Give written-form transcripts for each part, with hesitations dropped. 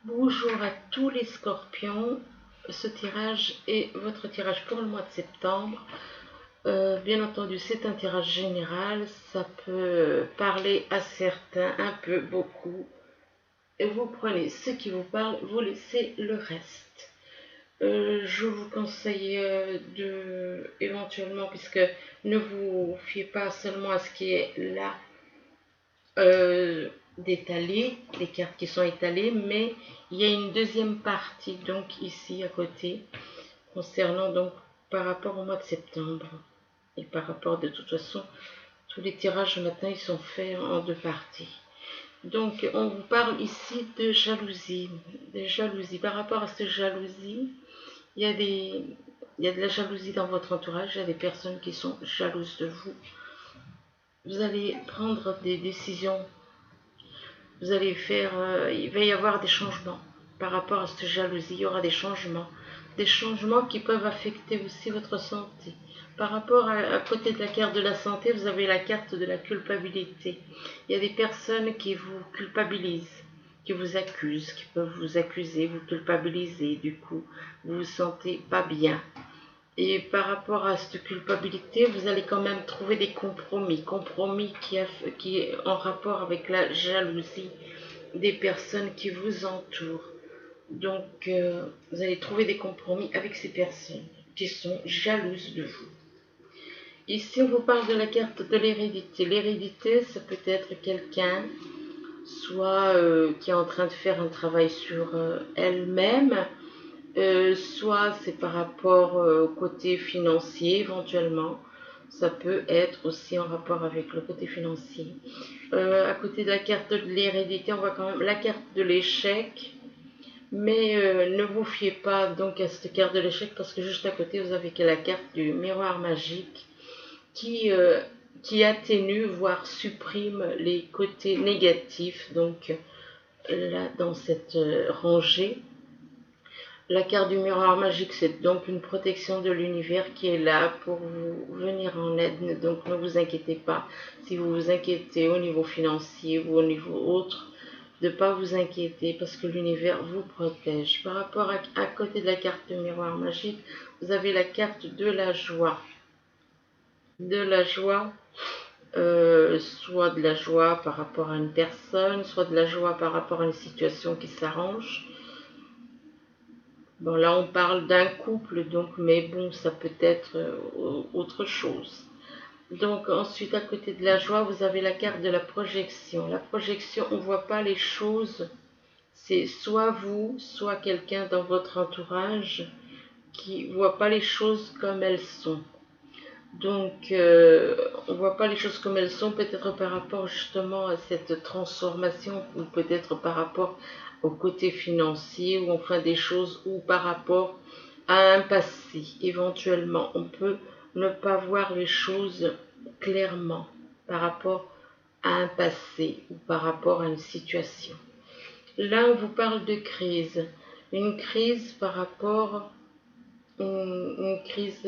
Bonjour à tous les scorpions, ce tirage est votre tirage pour le mois de septembre. Bien entendu, c'est un tirage général, ça peut parler à certains, un peu, beaucoup. Et vous prenez ce qui vous parle, vous laissez le reste. Je vous conseille éventuellement, puisque ne vous fiez pas seulement à ce qui est là, d'étaler, les cartes qui sont étalées, mais il y a une deuxième partie, donc ici à côté, concernant donc par rapport au mois de septembre. Et par rapport, de toute façon, tous les tirages maintenant, ils sont faits en deux parties. Donc, on vous parle ici de jalousie. De jalousie. Par rapport à cette jalousie, il y a de la jalousie dans votre entourage. Il y a des personnes qui sont jalouses de vous. Vous allez prendre des décisions. Vous allez faire, il va y avoir des changements par rapport à cette jalousie. Il y aura des changements qui peuvent affecter aussi votre santé. Par rapport à côté de la carte de la santé, vous avez la carte de la culpabilité. Il y a des personnes qui vous culpabilisent, qui vous accusent, qui peuvent vous accuser, vous culpabiliser. Du coup, vous vous sentez pas bien. Et par rapport à cette culpabilité, vous allez quand même trouver des compromis qui est en rapport avec la jalousie des personnes qui vous entourent. Donc, vous allez trouver des compromis avec ces personnes qui sont jalouses de vous. Ici, on vous parle de la carte de l'hérédité. L'hérédité, ça peut être quelqu'un, soit qui est en train de faire un travail sur elle-même, soit c'est par rapport au côté financier éventuellement. Ça peut être aussi en rapport avec le côté financier. À côté de la carte de l'hérédité, on voit quand même la carte de l'échec. Mais ne vous fiez pas donc à cette carte de l'échec parce que juste à côté, vous avez la carte du miroir magique qui, euh, qui atténue, voire supprime les côtés négatifs. Donc là, dans cette rangée, la carte du miroir magique, c'est donc une protection de l'univers qui est là pour vous venir en aide. Donc ne vous inquiétez pas. Si vous vous inquiétez au niveau financier ou au niveau autre, de ne pas vous inquiéter parce que l'univers vous protège. Par rapport à côté de la carte du miroir magique, vous avez la carte de la joie. De la joie, soit de la joie par rapport à une personne, soit de la joie par rapport à une situation qui s'arrange. Bon, là, on parle d'un couple, donc, mais bon, ça peut être autre chose. Donc, ensuite, à côté de la joie, vous avez la carte de la projection. La projection, on ne voit pas les choses. C'est soit vous, soit quelqu'un dans votre entourage qui ne voit pas les choses comme elles sont. Donc, on ne voit pas les choses comme elles sont, peut-être par rapport justement à cette transformation, ou peut-être par rapport au côté financier, ou enfin des choses, ou par rapport à un passé. Éventuellement, on peut ne pas voir les choses clairement par rapport à un passé ou par rapport à une situation. Là, on vous parle de crise. Une crise par rapport une crise,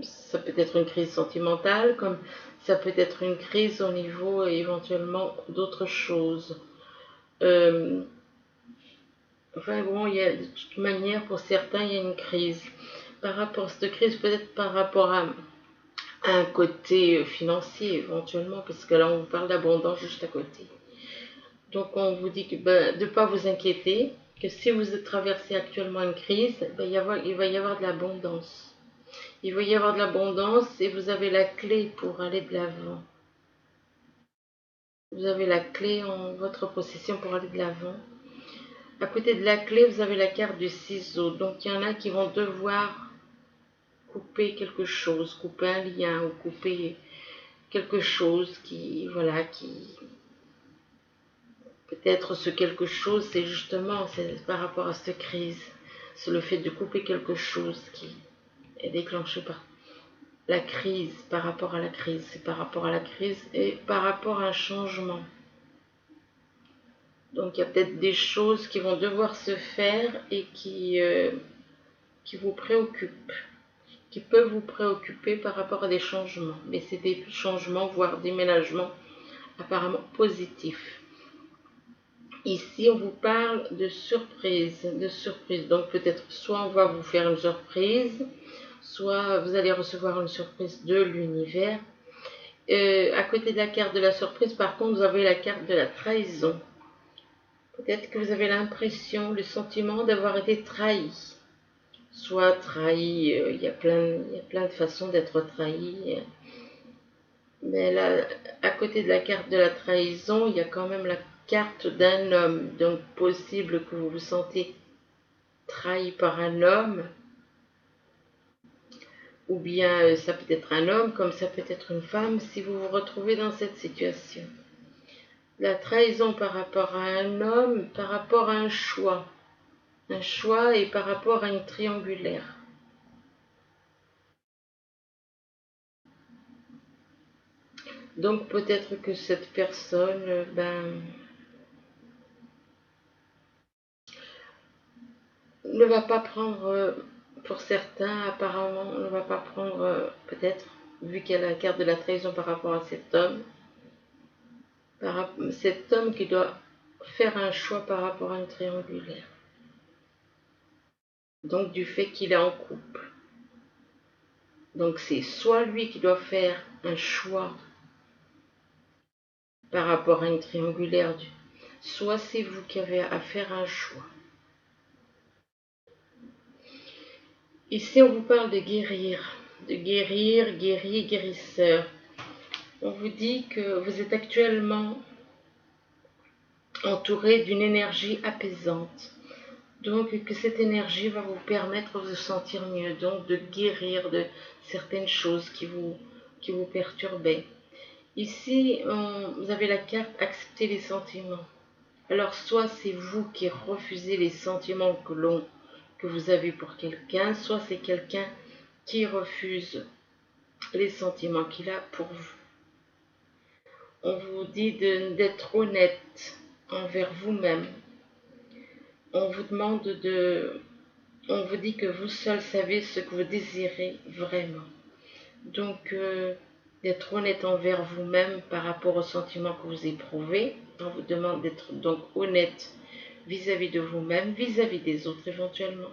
ça peut être une crise sentimentale, comme ça peut être une crise au niveau éventuellement d'autres choses. Euh, enfin bon, il y a, de toute manière, pour certains, il y a une crise. Par rapport à cette crise, peut-être par rapport à un côté financier éventuellement, parce que là, on vous parle d'abondance juste à côté. Donc, on vous dit que, de ne pas vous inquiéter, que si vous traversez actuellement une crise, il va y avoir de l'abondance. Il va y avoir de l'abondance et vous avez la clé pour aller de l'avant. Vous avez la clé en votre possession pour aller de l'avant. À côté de la clé, vous avez la carte du ciseau. Donc il y en a qui vont devoir couper quelque chose, couper un lien ou couper quelque chose qui, voilà, qui peut-être ce quelque chose, c'est justement c'est par rapport à cette crise. C'est le fait de couper quelque chose qui est déclenché par la crise, par rapport à la crise, c'est par rapport à la crise et par rapport à un changement. Donc il y a peut-être des choses qui vont devoir se faire et qui vous préoccupent, qui peuvent vous préoccuper par rapport à des changements. Mais c'est des changements, voire déménagements apparemment positifs. Ici, on vous parle de surprise, Donc peut-être soit on va vous faire une surprise, soit vous allez recevoir une surprise de l'univers. À côté de la carte de la surprise, par contre, vous avez la carte de la trahison. Peut-être que vous avez l'impression, le sentiment d'avoir été trahi. Soit trahi, il y a plein de façons d'être trahi. Mais là, à côté de la carte de la trahison, il y a quand même la carte d'un homme. Donc possible que vous vous sentez trahi par un homme. Ou bien ça peut être un homme comme ça peut être une femme si vous vous retrouvez dans cette situation. La trahison par rapport à un homme, par rapport à un choix et par rapport à une triangulaire. Donc peut-être que cette personne, ne va pas prendre, pour certains apparemment, ne va pas prendre, peut-être, vu qu'il y a la carte de la trahison par rapport à cet homme qui doit faire un choix par rapport à une triangulaire. Donc du fait qu'il est en couple. Donc c'est soit lui qui doit faire un choix par rapport à une triangulaire, soit c'est vous qui avez à faire un choix. Ici on vous parle de guérir, guérir, guérisseur. On vous dit que vous êtes actuellement entouré d'une énergie apaisante. Donc que cette énergie va vous permettre de vous sentir mieux, donc de guérir de certaines choses qui vous perturbaient. Ici, vous avez la carte accepter les sentiments. Alors soit c'est vous qui refusez les sentiments que vous avez pour quelqu'un, soit c'est quelqu'un qui refuse les sentiments qu'il a pour vous. On vous dit d'être honnête envers vous-même. On vous dit que vous seul savez ce que vous désirez vraiment. Donc, d'être honnête envers vous-même par rapport aux sentiments que vous éprouvez. On vous demande d'être donc honnête vis-à-vis de vous-même, vis-à-vis des autres éventuellement.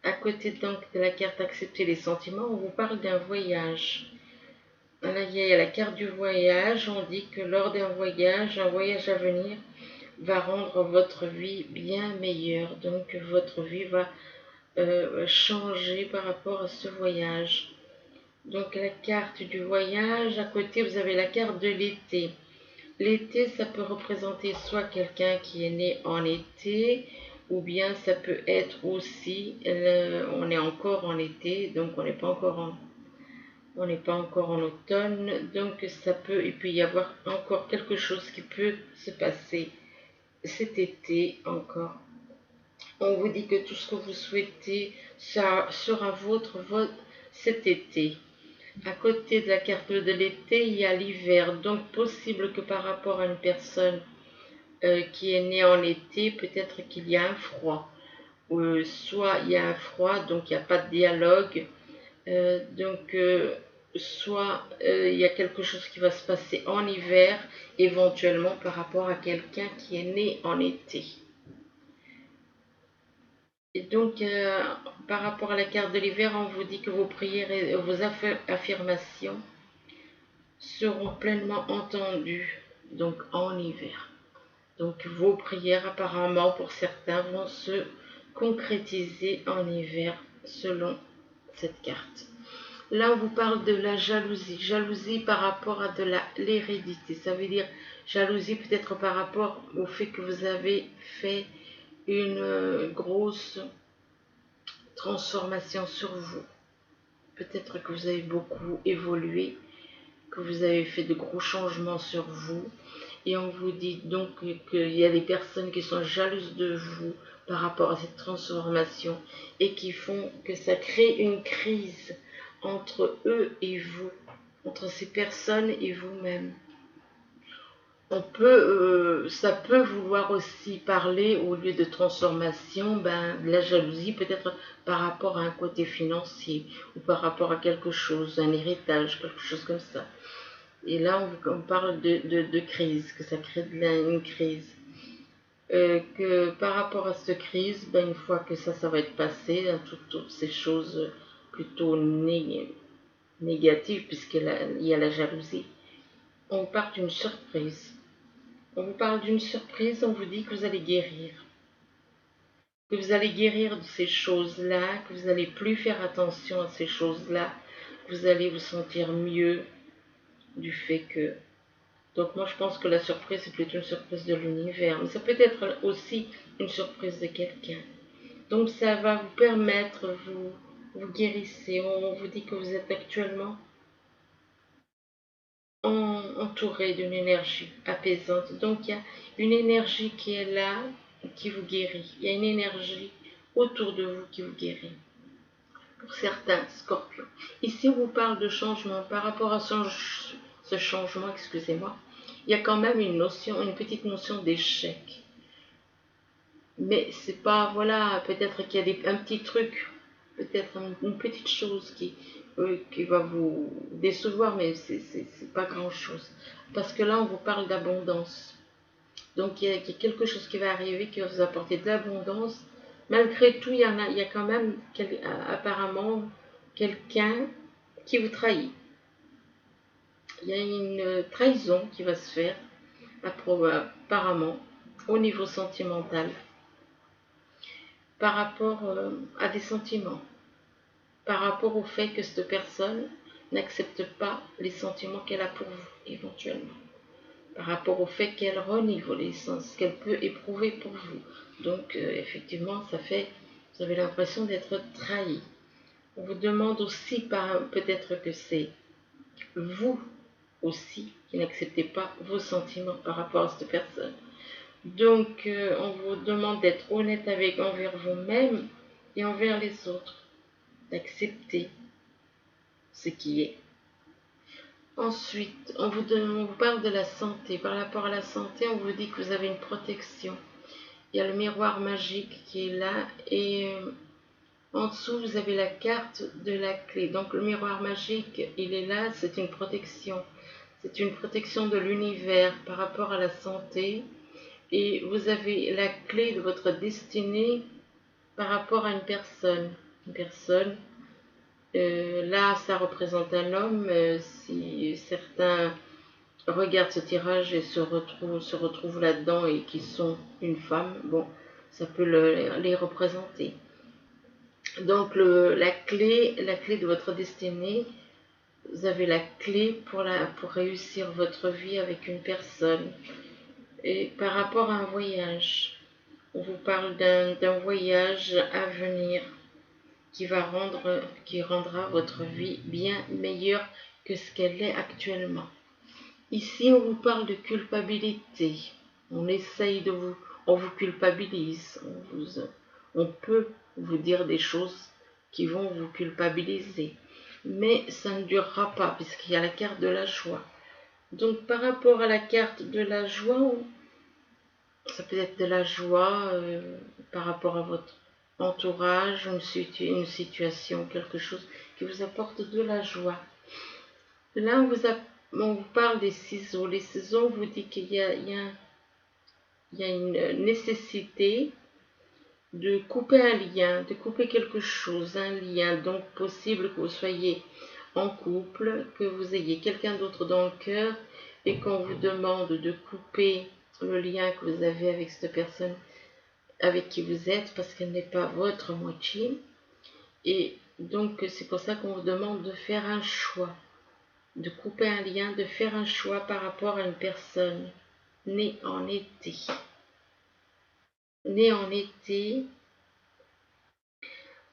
À côté donc de la carte accepter les sentiments, on vous parle d'un voyage. Là, il y a la carte du voyage. On dit que lors d'un voyage, un voyage à venir va rendre votre vie bien meilleure. Donc votre vie va changer par rapport à ce voyage. Donc la carte du voyage, à côté vous avez la carte de l'été. L'été, ça peut représenter soit quelqu'un qui est né en été, ou bien ça peut être aussi, on est encore en été, donc on n'est pas encore en automne, donc ça peut, il peut y avoir encore quelque chose qui peut se passer cet été encore. On vous dit que tout ce que vous souhaitez sera vôtre cet été. À côté de la carte de l'été, il y a l'hiver. Donc possible que par rapport à une personne qui est née en été, peut-être qu'il y a un froid. Soit il y a un froid, donc il n'y a pas de dialogue. Soit il y a quelque chose qui va se passer en hiver, éventuellement par rapport à quelqu'un qui est né en été. Et donc, par rapport à la carte de l'hiver, on vous dit que vos prières et vos affirmations seront pleinement entendues, donc en hiver. Donc, vos prières, apparemment, pour certains, vont se concrétiser en hiver, selon cette carte. Là, on vous parle de la jalousie. Jalousie par rapport à l'hérédité. Ça veut dire jalousie peut-être par rapport au fait que vous avez fait une grosse transformation sur vous. Peut-être que vous avez beaucoup évolué, que vous avez fait de gros changements sur vous. Et on vous dit donc qu'il y a des personnes qui sont jalouses de vous par rapport à cette transformation et qui font que ça crée une crise entre eux et vous, entre ces personnes et vous-même. Ça peut vouloir aussi parler, au lieu de transformation, de la jalousie, peut-être par rapport à un côté financier ou par rapport à quelque chose, un héritage, quelque chose comme ça. Et là, on parle de crise, que ça crée une crise. que par rapport à cette crise, ben, une fois que ça va être passé, hein, toutes ces choses plutôt négatives, puisqu'il y a la jalousie, on vous parle d'une surprise. On vous parle d'une surprise, on vous dit que vous allez guérir. Que vous allez guérir de ces choses-là, que vous n'allez plus faire attention à ces choses-là, que vous allez vous sentir mieux du fait que... Donc moi je pense que la surprise c'est plutôt une surprise de l'univers, mais ça peut être aussi une surprise de quelqu'un. Donc ça va vous permettre, vous guérissez, on vous dit que vous êtes actuellement entouré d'une énergie apaisante. Donc il y a une énergie qui est là, qui vous guérit. Il y a une énergie autour de vous qui vous guérit. Pour certains scorpions. Ici, on vous parle de changement. Par rapport à ce changement, excusez-moi, il y a quand même une notion, une petite notion d'échec. Mais c'est pas, voilà, peut-être qu'il y a un petit truc, peut-être une petite chose qui va vous décevoir, mais c'est pas grand-chose. Parce que là, on vous parle d'abondance. Donc, il y a quelque chose qui va arriver qui va vous apporter de l'abondance. Malgré tout, il y a quand même apparemment quelqu'un qui vous trahit. Il y a une trahison qui va se faire, apparemment, au niveau sentimental, par rapport à des sentiments, par rapport au fait que cette personne n'accepte pas les sentiments qu'elle a pour vous, éventuellement, par rapport au fait qu'elle renie vos licences, qu'elle peut éprouver pour vous. Donc, effectivement, vous avez l'impression d'être trahi. On vous demande aussi, peut-être que c'est vous aussi qui n'acceptez pas vos sentiments par rapport à cette personne. Donc, on vous demande d'être honnête envers vous-même et envers les autres, d'accepter ce qui est. Ensuite, on vous parle de la santé. Par rapport à la santé, on vous dit que vous avez une protection. Il y a le miroir magique qui est là et en dessous, vous avez la carte de la clé. Donc, le miroir magique, il est là, c'est une protection. C'est une protection de l'univers par rapport à la santé. Et vous avez la clé de votre destinée par rapport à une personne. Une personne, là, ça représente un homme. Si certains regardent ce tirage et se retrouvent là-dedans et qui sont une femme, bon, ça peut les représenter. Donc la clé de votre destinée, vous avez la clé pour réussir votre vie avec une personne. Et par rapport à un voyage, on vous parle d'un voyage à venir qui rendra votre vie bien meilleure que ce qu'elle est actuellement. Ici, on vous parle de culpabilité. On essaye on vous culpabilise. On peut vous dire des choses qui vont vous culpabiliser. Mais ça ne durera pas puisqu'il y a la carte de la joie. Donc, par rapport à la carte de la joie, ça peut être de la joie par rapport à votre entourage, une situation, quelque chose qui vous apporte de la joie. Là, on vous parle des ciseaux. Les ciseaux, on vous dit qu'il y a une nécessité de couper un lien, de couper quelque chose, un lien. Donc, possible que vous soyez en couple, que vous ayez quelqu'un d'autre dans le cœur et qu'on vous demande de couper le lien que vous avez avec cette personne avec qui vous êtes parce qu'elle n'est pas votre moitié. Et donc, c'est pour ça qu'on vous demande de faire un choix, de couper un lien, de faire un choix par rapport à une personne née en été. Née en été,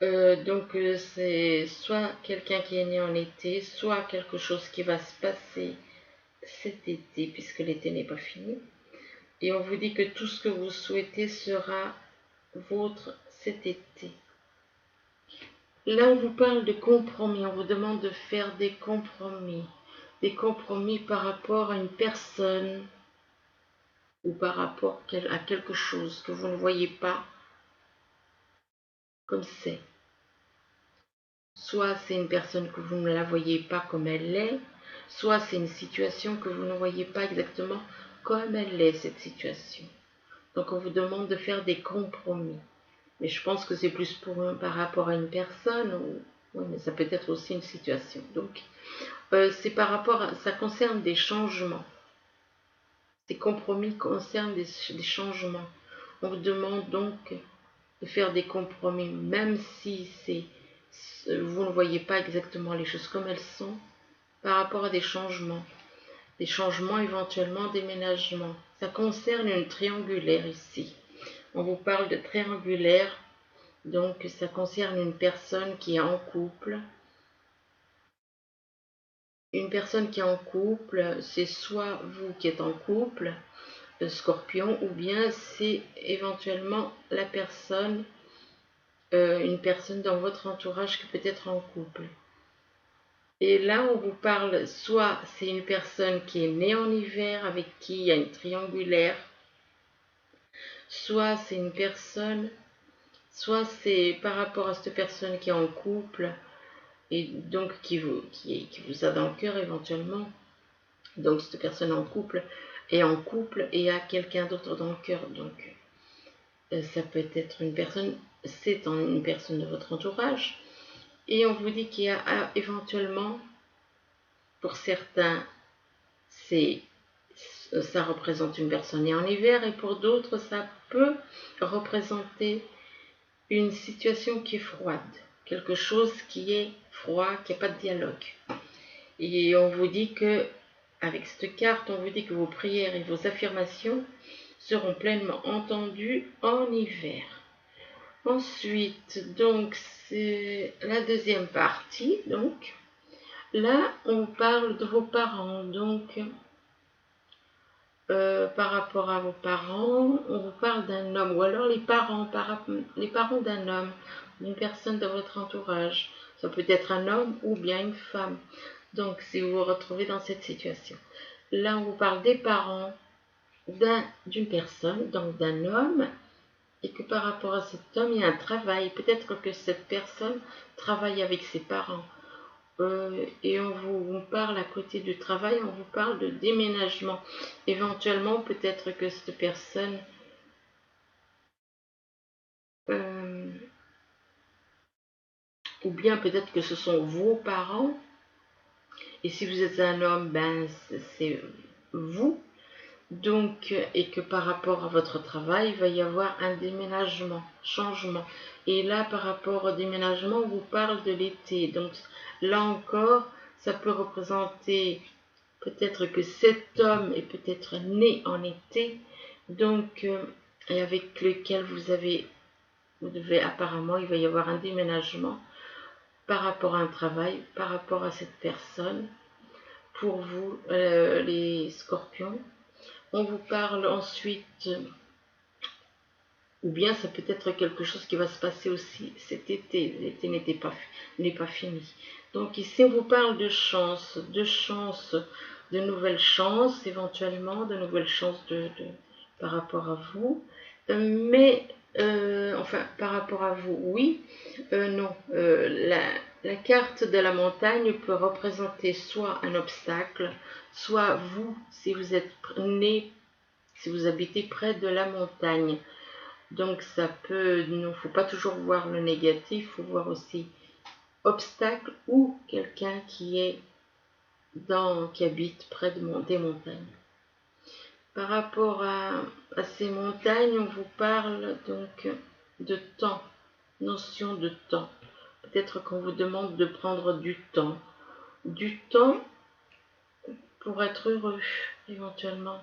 donc c'est soit quelqu'un qui est né en été, soit quelque chose qui va se passer cet été, puisque l'été n'est pas fini. Et on vous dit que tout ce que vous souhaitez sera vôtre cet été. Là, on vous parle de compromis, on vous demande de faire des compromis par rapport à une personne ou par rapport à quelque chose que vous ne voyez pas comme c'est. Soit c'est une personne que vous ne la voyez pas comme elle est, soit c'est une situation que vous ne voyez pas exactement comme elle est, cette situation. Donc on vous demande de faire des compromis. Mais je pense que c'est plus par rapport à une personne, ou oui, mais ça peut être aussi une situation. Donc c'est par rapport à, ça concerne des changements. Ces compromis concernent des changements. On vous demande donc de faire des compromis, même si vous ne voyez pas exactement les choses comme elles sont, par rapport à des changements éventuellement déménagement. Ça concerne une triangulaire ici. On vous parle de triangulaire, donc ça concerne une personne qui est en couple. Une personne qui est en couple, c'est soit vous qui êtes en couple, le Scorpion, ou bien c'est éventuellement la personne, une personne dans votre entourage qui peut être en couple. Et là, on vous parle, soit c'est une personne qui est née en hiver, avec qui il y a une triangulaire, soit c'est une personne, soit c'est par rapport à cette personne qui est en couple, et donc qui vous a dans le cœur éventuellement. Donc cette personne en couple est en couple et a quelqu'un d'autre dans le cœur. Donc ça peut être une personne, c'est une personne de votre entourage. Et on vous dit qu'il y a éventuellement, pour certains, ça représente une personne née en hiver, et pour d'autres, ça peut représenter une situation qui est froide, quelque chose qui est froid, qui n'a pas de dialogue. Et on vous dit que, avec cette carte, on vous dit que vos prières et vos affirmations seront pleinement entendues en hiver. Ensuite, donc, c'est la deuxième partie. Donc, là, on parle de vos parents. Donc, par rapport à vos parents, on vous parle d'un homme, ou alors les parents d'un homme, d'une personne de votre entourage. Ça peut être un homme ou bien une femme. Donc, si vous vous retrouvez dans cette situation, là, on vous parle des parents d'une personne, donc d'un homme, et que par rapport à cet homme, il y a un travail. Peut-être que cette personne travaille avec ses parents. Et on vous parle à côté du travail, on vous parle de déménagement. Éventuellement, peut-être que cette personne ou bien peut-être que ce sont vos parents. Et si vous êtes un homme, ben c'est vous. Donc, et que par rapport à votre travail, il va y avoir un déménagement, changement. Et là, par rapport au déménagement, on vous parle de l'été. Donc, là encore, ça peut représenter peut-être que cet homme est peut-être né en été, donc, et avec lequel vous devez apparemment, il va y avoir un déménagement par rapport à un travail, par rapport à cette personne. Pour vous, les scorpions, on vous parle ensuite, ou bien ça peut être quelque chose qui va se passer aussi cet été. L'été n'est pas fini. Donc ici, on vous parle de chance, de nouvelles chances, éventuellement, de nouvelles chances par rapport à vous. Mais, enfin, par rapport à vous, oui, non. La carte de la montagne peut représenter soit un obstacle, soit vous, si vous êtes né, si vous habitez près de la montagne. Donc ça peut, il ne faut pas toujours voir le négatif, il faut voir aussi obstacle ou quelqu'un qui habite près des montagnes. Par rapport à ces montagnes, on vous parle donc de temps, notion de temps. Peut-être qu'on vous demande de prendre du temps pour être heureux éventuellement.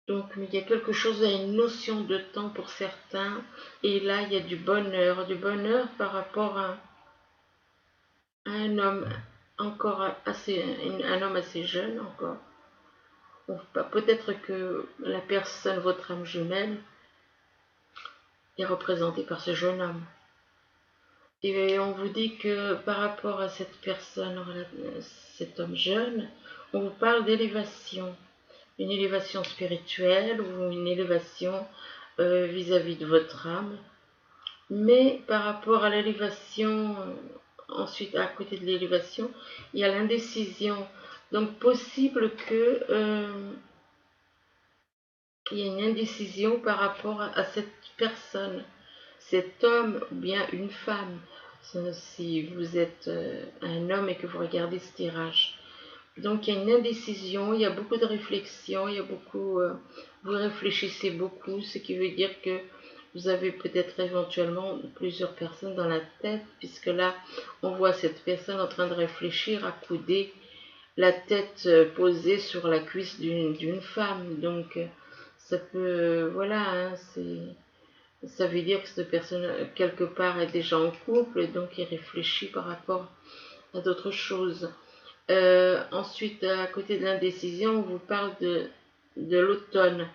Donc il y a quelque chose, il y a une notion de temps pour certains, et là il y a du bonheur par rapport à un homme encore un homme assez jeune encore. Peut-être que la personne, votre âme jumelle, est représentée par ce jeune homme. Et on vous dit que par rapport à cette personne, cet homme jeune, on vous parle d'élévation. Une élévation spirituelle ou une élévation vis-à-vis de votre âme. Mais par rapport à l'élévation, ensuite à côté de l'élévation, il y a l'indécision. Donc possible que il y a une indécision par rapport à cette personne, cet homme ou bien une femme. Si vous êtes un homme et que vous regardez ce tirage. Donc il y a une indécision, il y a beaucoup de réflexion, il y a beaucoup, vous réfléchissez beaucoup, ce qui veut dire que vous avez peut-être éventuellement plusieurs personnes dans la tête, puisque là, on voit cette personne en train de réfléchir, accoudée, la tête posée sur la cuisse d'une femme. Donc, ça peut, voilà, hein, ça veut dire que cette personne, quelque part, est déjà en couple, et donc il réfléchit par rapport à d'autres choses. Ensuite, à côté de l'indécision, on vous parle de l'automne.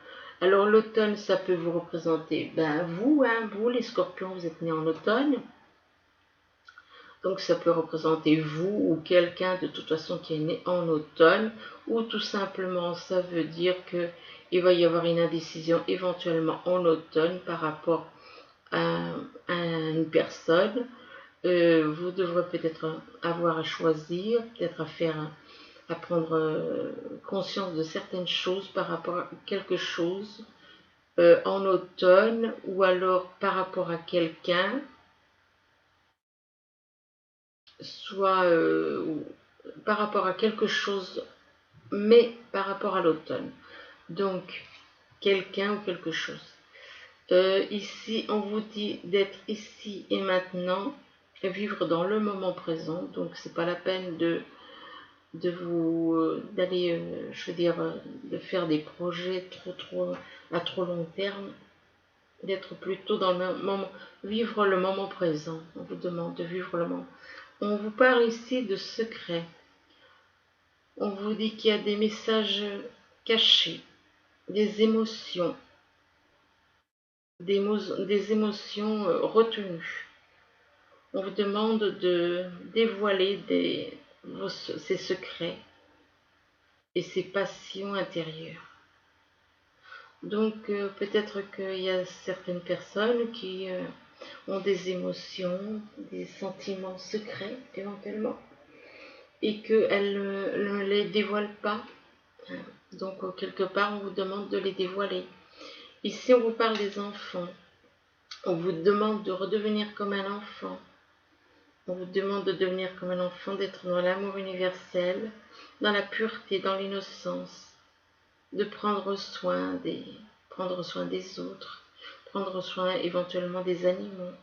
Alors l'automne, ça peut vous représenter, ben vous, hein, vous les scorpions, vous êtes nés en automne. Donc ça peut représenter vous ou quelqu'un de toute façon qui est né en automne. Ou tout simplement, ça veut dire que il va y avoir une indécision éventuellement en automne par rapport à une personne. Vous devrez peut-être avoir à choisir, peut-être à prendre conscience de certaines choses par rapport à quelque chose en automne, ou alors par rapport à quelqu'un, soit par rapport à quelque chose, mais par rapport à l'automne. Donc, quelqu'un ou quelque chose. Ici, on vous dit d'être ici et maintenant, vivre dans le moment présent. Donc, c'est pas la peine de vous d'aller, je veux dire, de faire des projets à trop long terme, d'être plutôt dans le moment, vivre le moment présent. On vous demande de vivre le moment. On vous parle ici de secrets. On vous dit qu'il y a des messages cachés, des émotions, des émotions retenues. On vous demande de dévoiler ces secrets et ces passions intérieures. Donc peut-être qu'il y a certaines personnes qui ont des émotions, des sentiments secrets éventuellement, et qu'elles ne les dévoilent pas. Donc quelque part on vous demande de les dévoiler. Ici on vous parle des enfants. On vous demande de redevenir comme un enfant. On vous demande de devenir comme un enfant, d'être dans l'amour universel, dans la pureté, dans l'innocence, de prendre soin des autres, prendre soin éventuellement des animaux.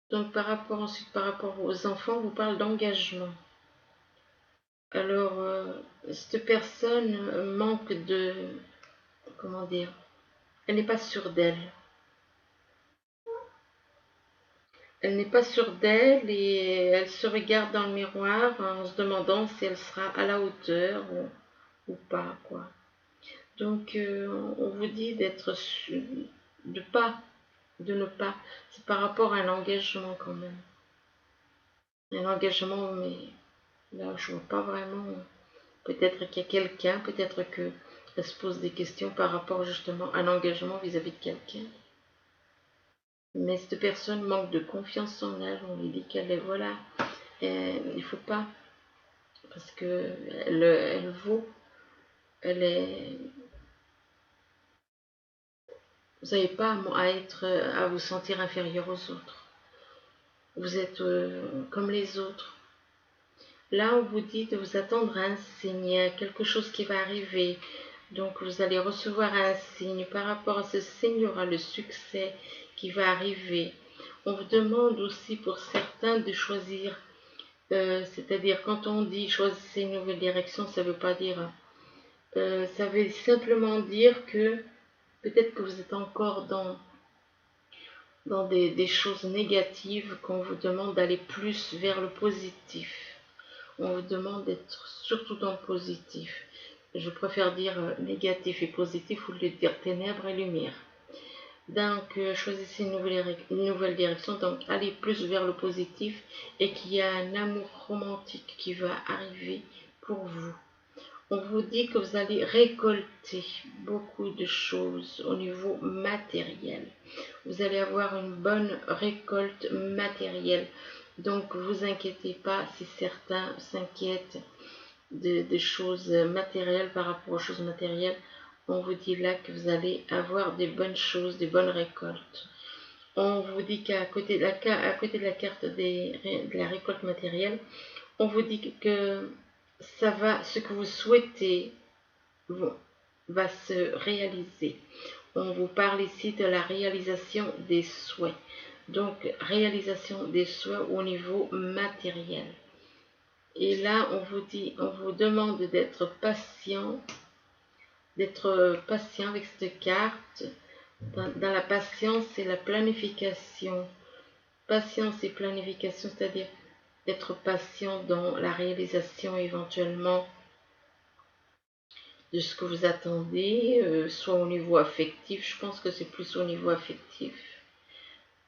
Donc ensuite par rapport aux enfants, on vous parle d'engagement. Alors cette personne manque de, comment dire, elle n'est pas sûre d'elle. Elle n'est pas sûre d'elle et elle se regarde dans le miroir en se demandant si elle sera à la hauteur ou pas, quoi. Donc on vous dit de ne pas, c'est par rapport à un engagement quand même. Un engagement, mais là je vois pas vraiment. Peut-être qu'il y a quelqu'un, peut-être qu'elle se pose des questions par rapport justement à un engagement vis-à-vis de quelqu'un. Mais cette personne manque de confiance en elle, on lui dit qu'elle est, voilà, il ne faut pas, parce que elle vaut, elle est, vous n'avez pas à vous sentir inférieur aux autres. Vous êtes comme les autres. Là, on vous dit de vous attendre à un signe, à quelque chose qui va arriver. Donc, vous allez recevoir un signe. Par rapport à ce signe, il y aura le succès qui va arriver. On vous demande aussi pour certains de choisir, c'est-à-dire quand on dit choisissez une nouvelle direction, ça veut pas dire, ça veut simplement dire que peut-être que vous êtes encore dans des choses négatives, qu'on vous demande d'aller plus vers le positif. On vous demande d'être surtout dans le positif. Je préfère dire négatif et positif ou le dire ténèbres et lumière. Donc, choisissez une nouvelle direction, donc allez plus vers le positif et qu'il y a un amour romantique qui va arriver pour vous. On vous dit que vous allez récolter beaucoup de choses au niveau matériel. Vous allez avoir une bonne récolte matérielle. Donc, vous inquiétez pas si certains s'inquiètent de choses matérielles par rapport aux choses matérielles. On vous dit là que vous allez avoir des bonnes choses, des bonnes récoltes. On vous dit qu'à côté de la carte de la récolte matérielle, on vous dit que ce que vous souhaitez va se réaliser. On vous parle ici de la réalisation des souhaits. Donc, réalisation des souhaits au niveau matériel. Et là, on vous demande d'être patient avec cette carte. Dans la patience et la planification. Patience et planification, c'est-à-dire d'être patient dans la réalisation éventuellement de ce que vous attendez, soit au niveau affectif. Je pense que c'est plus au niveau affectif.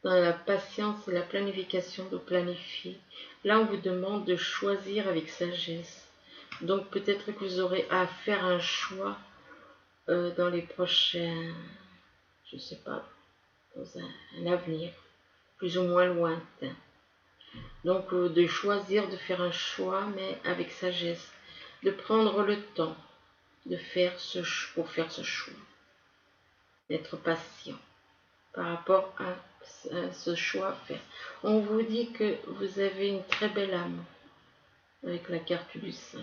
Dans la patience et la planification, de planifier. Là, on vous demande de choisir avec sagesse. Donc peut-être que vous aurez à faire un choix dans les prochains, je ne sais pas, dans un avenir plus ou moins lointain. Donc de choisir de faire un choix, mais avec sagesse. De prendre le temps de faire pour faire ce choix. D'être patient par rapport à ce choix à faire. On vous dit que vous avez une très belle âme avec la carte du saint.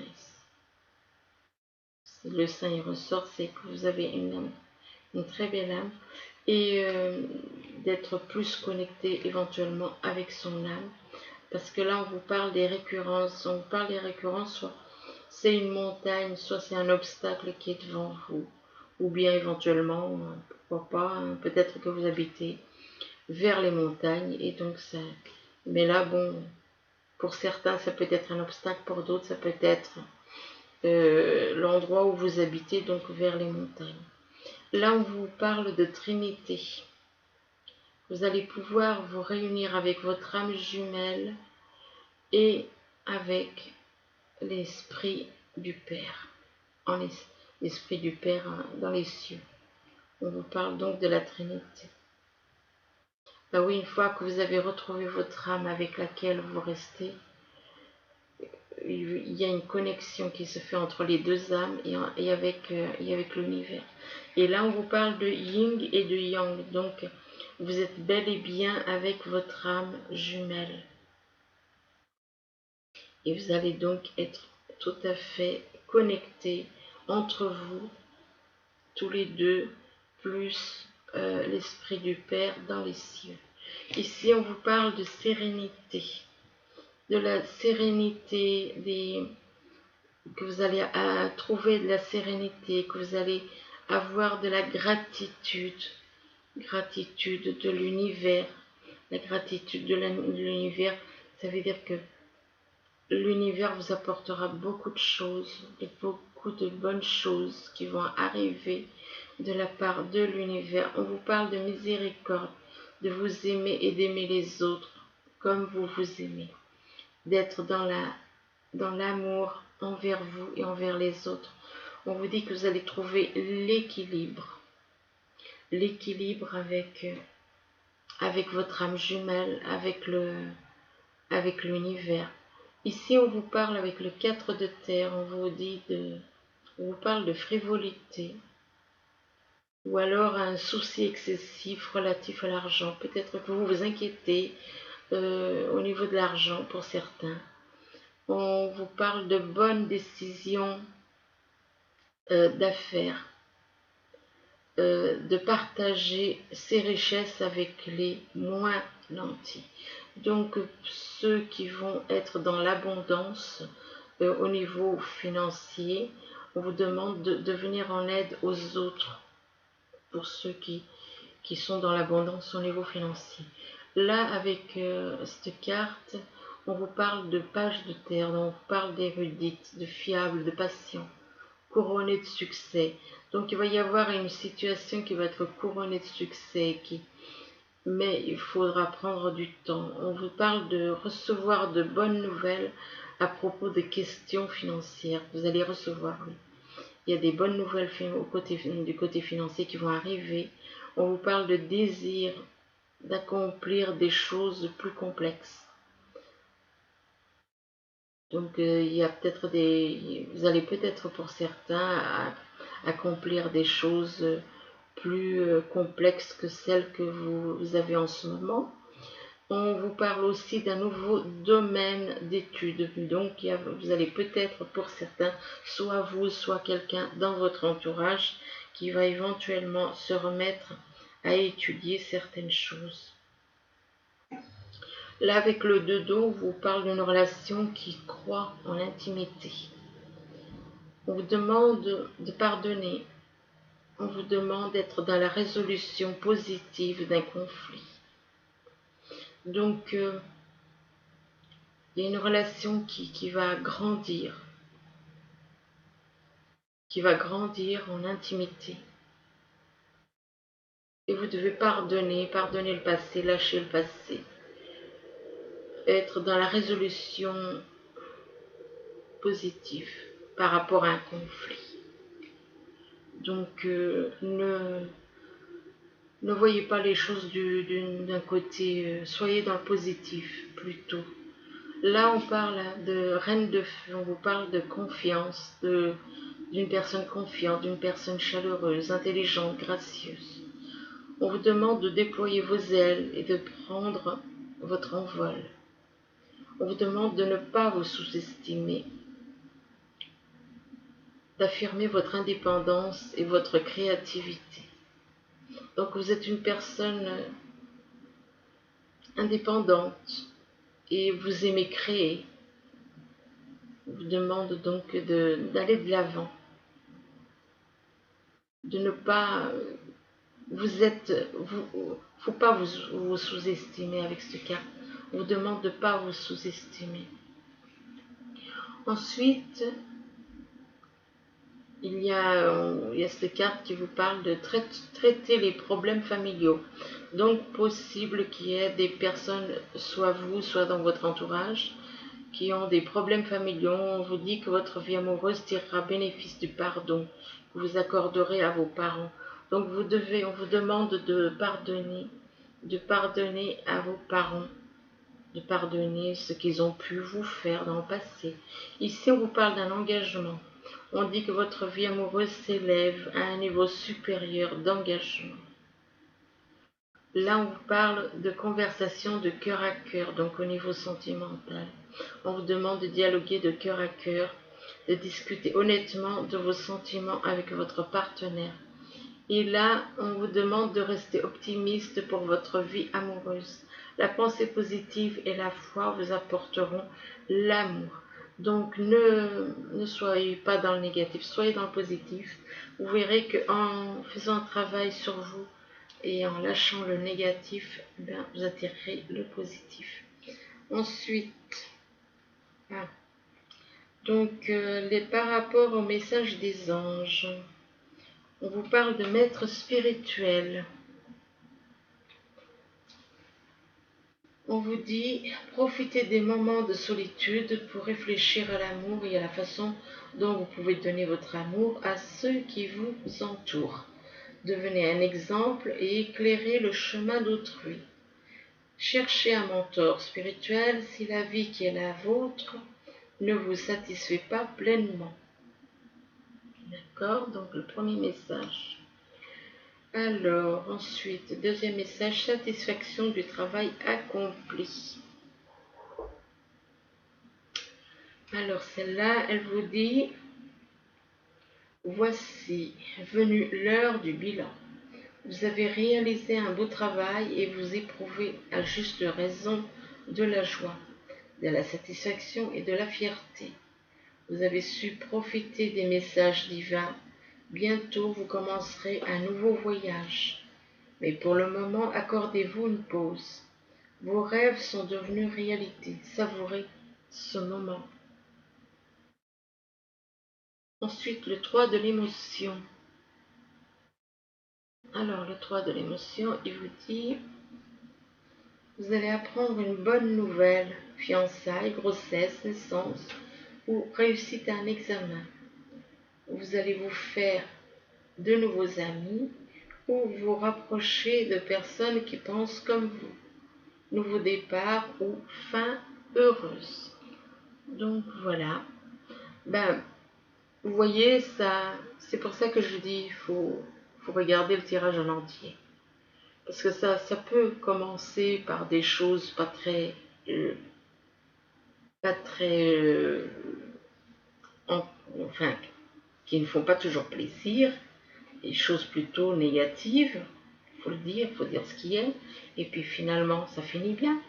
Le saint il ressort, c'est que vous avez une très belle âme et d'être plus connecté éventuellement avec son âme. Parce que là, on vous parle des récurrences. On vous parle des récurrences, soit c'est une montagne, soit c'est un obstacle qui est devant vous. Ou bien éventuellement, pourquoi pas, peut-être que vous habitez vers les montagnes. Et donc ça. Mais là, bon, pour certains, ça peut être un obstacle, pour d'autres, ça peut être l'endroit où vous habitez, donc vers les montagnes. Là, on vous parle de Trinité. Vous allez pouvoir vous réunir avec votre âme jumelle et avec l'Esprit du Père, l'Esprit du Père dans les cieux. On vous parle donc de la Trinité. Ben oui, une fois que vous avez retrouvé votre âme avec laquelle vous restez, il y a une connexion qui se fait entre les deux âmes et avec l'univers. Et là, on vous parle de yin et de yang. Donc, vous êtes bel et bien avec votre âme jumelle. Et vous allez donc être tout à fait connectés entre vous, tous les deux, plus l'Esprit du Père dans les cieux. Ici, on vous parle de sérénité. De la sérénité, que vous allez trouver de la sérénité, que vous allez avoir de la gratitude de l'univers. La gratitude de l'univers, ça veut dire que l'univers vous apportera beaucoup de choses et beaucoup de bonnes choses qui vont arriver de la part de l'univers. On vous parle de miséricorde, de vous aimer et d'aimer les autres comme vous vous aimez, d'être dans l'amour envers vous et envers les autres. On vous dit que vous allez trouver l'équilibre avec votre âme jumelle, avec l'univers. Ici, on vous parle avec le 4 de terre, on vous parle de frivolité, ou alors un souci excessif relatif à l'argent. Peut-être que vous vous inquiétez au niveau de l'argent pour certains. On vous parle de bonnes décisions d'affaires, de partager ses richesses avec les moins nantis. Donc ceux qui vont être dans l'abondance au niveau financier, on vous demande de venir en aide aux autres pour ceux qui sont dans l'abondance au niveau financier. Là, avec cette carte, on vous parle de page de terre, on vous parle d'érudite, de fiable, de patient, couronné de succès. Donc il va y avoir une situation qui va être couronnée de succès, mais il faudra prendre du temps. On vous parle de recevoir de bonnes nouvelles à propos des questions financières. Vous allez recevoir, oui. Il y a des bonnes nouvelles du côté financier qui vont arriver. On vous parle de désir d'accomplir des choses plus complexes. Donc il y a peut-être vous allez peut-être pour certains accomplir des choses plus complexes que celles que vous avez en ce moment. On vous parle aussi d'un nouveau domaine d'études. Donc, vous allez peut-être, pour certains, soit vous, soit quelqu'un dans votre entourage, qui va éventuellement se remettre à étudier certaines choses. Là, avec le 2 d'eau, on vous parle d'une relation qui croît en l'intimité. On vous demande de pardonner. On vous demande d'être dans la résolution positive d'un conflit. Donc, il y a une relation qui va grandir en intimité. Et vous devez pardonner le passé, lâcher le passé. Être dans la résolution positive par rapport à un conflit. Donc, ne voyez pas les choses d'un côté, soyez dans le positif plutôt. Là, on parle de reine de feu, on vous parle de confiance, d'une personne confiante, d'une personne chaleureuse, intelligente, gracieuse. On vous demande de déployer vos ailes et de prendre votre envol. On vous demande de ne pas vous sous-estimer, d'affirmer votre indépendance et votre créativité. Donc vous êtes une personne indépendante et vous aimez créer. On vous demande donc d'aller de l'avant, de ne pas... faut pas vous sous-estimer avec ce cas. On vous demande de ne pas vous sous-estimer. Ensuite, il y a cette carte qui vous parle de traiter les problèmes familiaux. Donc, possible qu'il y ait des personnes, soit vous, soit dans votre entourage, qui ont des problèmes familiaux. On vous dit que votre vie amoureuse tirera bénéfice du pardon que vous accorderez à vos parents. Donc, on vous demande de pardonner à vos parents, de pardonner ce qu'ils ont pu vous faire dans le passé. Ici, on vous parle d'un engagement. On dit que votre vie amoureuse s'élève à un niveau supérieur d'engagement. Là, on vous parle de conversation de cœur à cœur, donc au niveau sentimental. On vous demande de dialoguer de cœur à cœur, de discuter honnêtement de vos sentiments avec votre partenaire. Et là, on vous demande de rester optimiste pour votre vie amoureuse. La pensée positive et la foi vous apporteront l'amour. Donc, ne soyez pas dans le négatif, soyez dans le positif. Vous verrez qu'en faisant un travail sur vous et en lâchant le négatif, vous attirerez le positif. Ensuite, donc, par rapport au message des anges, on vous parle de maître spirituel. On vous dit, profitez des moments de solitude pour réfléchir à l'amour et à la façon dont vous pouvez donner votre amour à ceux qui vous entourent. Devenez un exemple et éclairez le chemin d'autrui. Cherchez un mentor spirituel si la vie qui est la vôtre ne vous satisfait pas pleinement. D'accord? Donc le premier message. Alors, ensuite, deuxième message, satisfaction du travail accompli. Alors, celle-là, elle vous dit, voici venue l'heure du bilan. Vous avez réalisé un beau travail et vous éprouvez à juste raison de la joie, de la satisfaction et de la fierté. Vous avez su profiter des messages divins. Bientôt, vous commencerez un nouveau voyage. Mais pour le moment, accordez-vous une pause. Vos rêves sont devenus réalité. Savourez ce moment. Ensuite, le 3 de l'émotion. Alors, le 3 de l'émotion, il vous dit, vous allez apprendre une bonne nouvelle, fiançailles, grossesse, naissance ou réussite à un examen. Vous allez vous faire de nouveaux amis ou vous rapprocher de personnes qui pensent comme vous. Nouveau départ ou fin heureuse. Donc voilà. Vous voyez, ça, c'est pour ça que je dis, faut regarder le tirage en entier. Parce que ça peut commencer par des choses euh, pas très, en- enfin, qui ne font pas toujours plaisir, des choses plutôt négatives, faut dire ce qui est, et puis finalement, ça finit bien.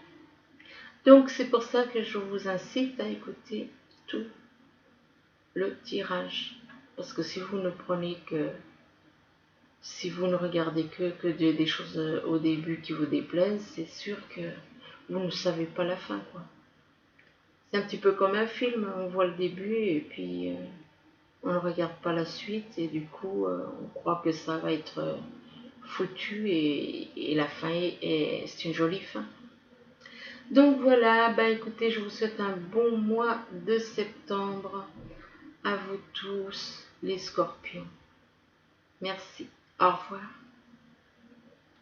Donc c'est pour ça que je vous incite à écouter tout le tirage. Parce que si vous ne prenez que, si vous ne regardez que des choses au début qui vous déplaisent, c'est sûr que vous ne savez pas la fin, quoi. C'est un petit peu comme un film, on voit le début et puis on ne regarde pas la suite et du coup on croit que ça va être foutu et la fin c'est une jolie fin. Donc voilà, bah écoutez, je vous souhaite un bon mois de septembre à vous tous les scorpions. Merci, au revoir.